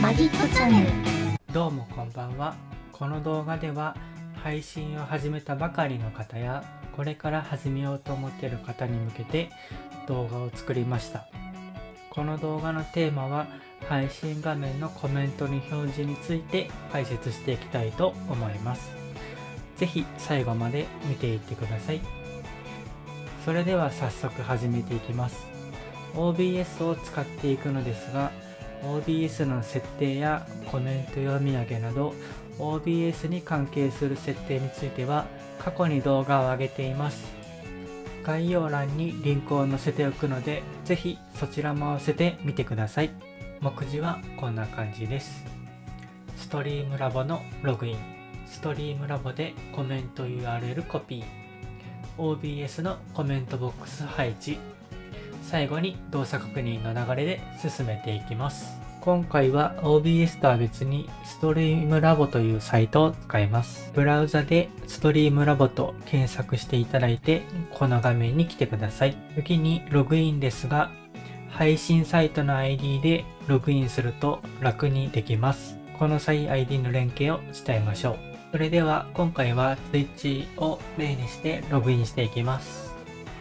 マギットチャンネル。どうもこんばんは。この動画では配信を始めたばかりの方やこれから始めようと思っている方に向けて動画を作りました。この動画のテーマは配信画面のコメントの表示について解説していきたいと思います。ぜひ最後まで見ていってください。それでは早速始めていきます。OBS を使っていくのですが、OBS の設定やコメント読み上げなど OBS に関係する設定については過去に動画を上げています。概要欄にリンクを載せておくので、ぜひそちらも合わせてみてください。目次はこんな感じです。ストリームラボのログイン、ストリームラボでコメント URL コピー、OBS のコメントボックス配置、最後に動作確認の流れで進めていきます。今回は OBS とは別にストリームラボというサイトを使います。ブラウザでストリームラボと検索していただいて、この画面に来てください。次にログインですが、配信サイトの ID でログインすると楽にできます。この際 ID の連携をしてみましょう。それでは今回は Twitch を例にしてログインしていきます。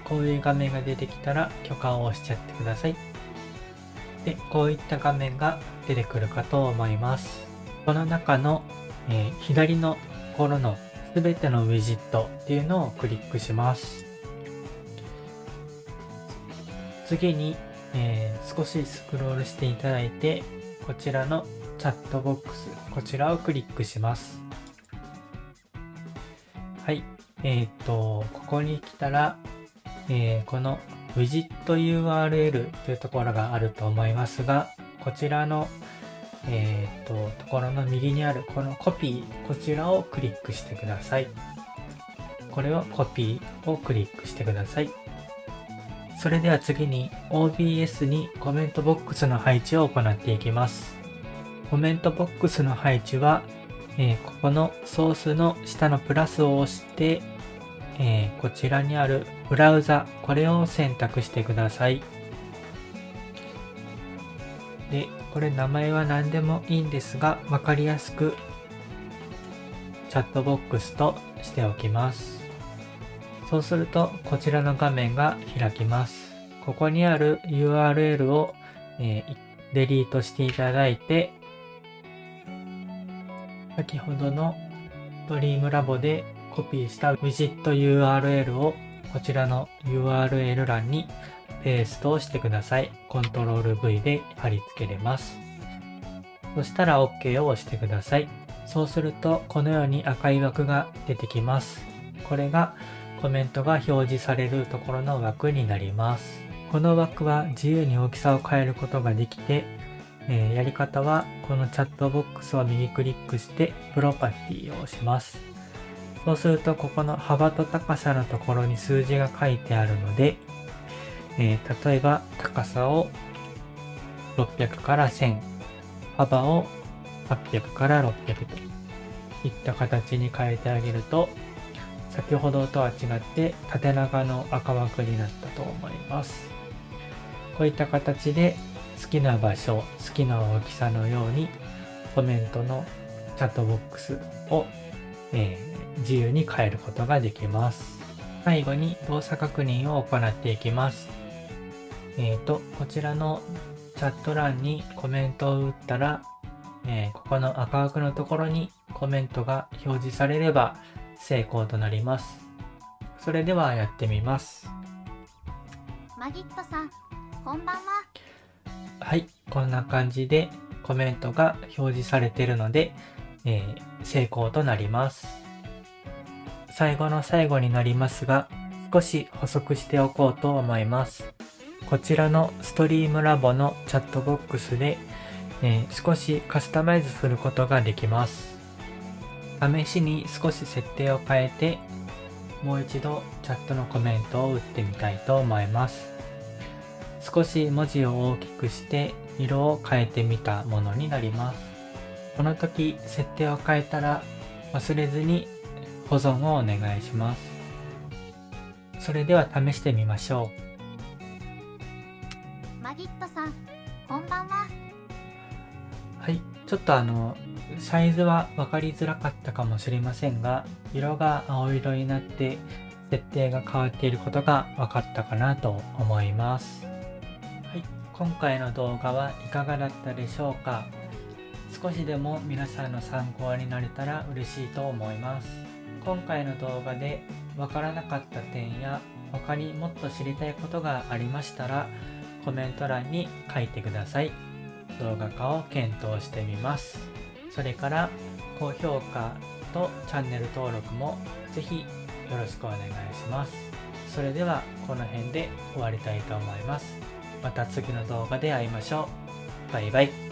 こういう画面が出てきたら許可を押しちゃってください。で、こういった画面が出てくるかと思います。この中の、左のところのすべてのウィジットっていうのをクリックします。次に、少しスクロールしていただいて、こちらのチャットボックス、こちらをクリックします。はい。ここに来たら、このウィジット URL というところがあると思いますが、こちらの、ところの右にあるこのコピー、こちらをクリックしてください。これをコピーをクリックしてください。それでは次に OBS にコメントボックスの配置を行っていきます。コメントボックスの配置は、ここのソースの下のプラスを押して、こちらにあるブラウザ、これを選択してください。で、これ名前は何でもいいんですが、わかりやすくチャットボックスとしておきます。そうすると、こちらの画面が開きます。ここにある URL を、デリートしていただいて、先ほどのストリームラボでコピーしたウィジット URL をこちらの URL 欄にペーストをしてください。コントロール V で貼り付けれます。そしたら OK を押してください。そうするとこのように赤い枠が出てきます。これがコメントが表示されるところの枠になります。この枠は自由に大きさを変えることができて、やり方はこのチャットボックスを右クリックしてプロパティを押します。そうするとここの幅と高さのところに数字が書いてあるので、例えば高さを600から1000、幅を800から600といった形に変えてあげると、先ほどとは違って縦長の赤枠になったと思います。こういった形で好きな場所、好きな大きさのようにコメントのチャットボックスを、自由に変えることができます。最後に動作確認を行っていきます。こちらのチャット欄にコメントを打ったら、ここの赤枠のところにコメントが表示されれば成功となります。それではやってみます。マギットさん、こんばんは。はい、こんな感じでコメントが表示されているので、成功となります。最後の最後になりますが、少し補足しておこうと思います。こちらのストリームラボのチャットボックスで、少しカスタマイズすることができます。試しに少し設定を変えて、もう一度チャットのコメントを打ってみたいと思います。少し文字を大きくして色を変えてみたものになります。この時設定を変えたら忘れずに保存をお願いします。それでは試してみましょう。マギットさん、こんばんは。はい、ちょっとサイズは分かりづらかったかもしれませんが、色が青色になって設定が変わっていることが分かったかなと思います。はい、今回の動画はいかがだったでしょうか。少しでも皆さんの参考になれたら嬉しいと思います。今回の動画で分からなかった点や他にもっと知りたいことがありましたらコメント欄に書いてください。動画化を検討してみます。それから高評価とチャンネル登録もぜひよろしくお願いします。それではこの辺で終わりたいと思います。また次の動画で会いましょう。バイバイ。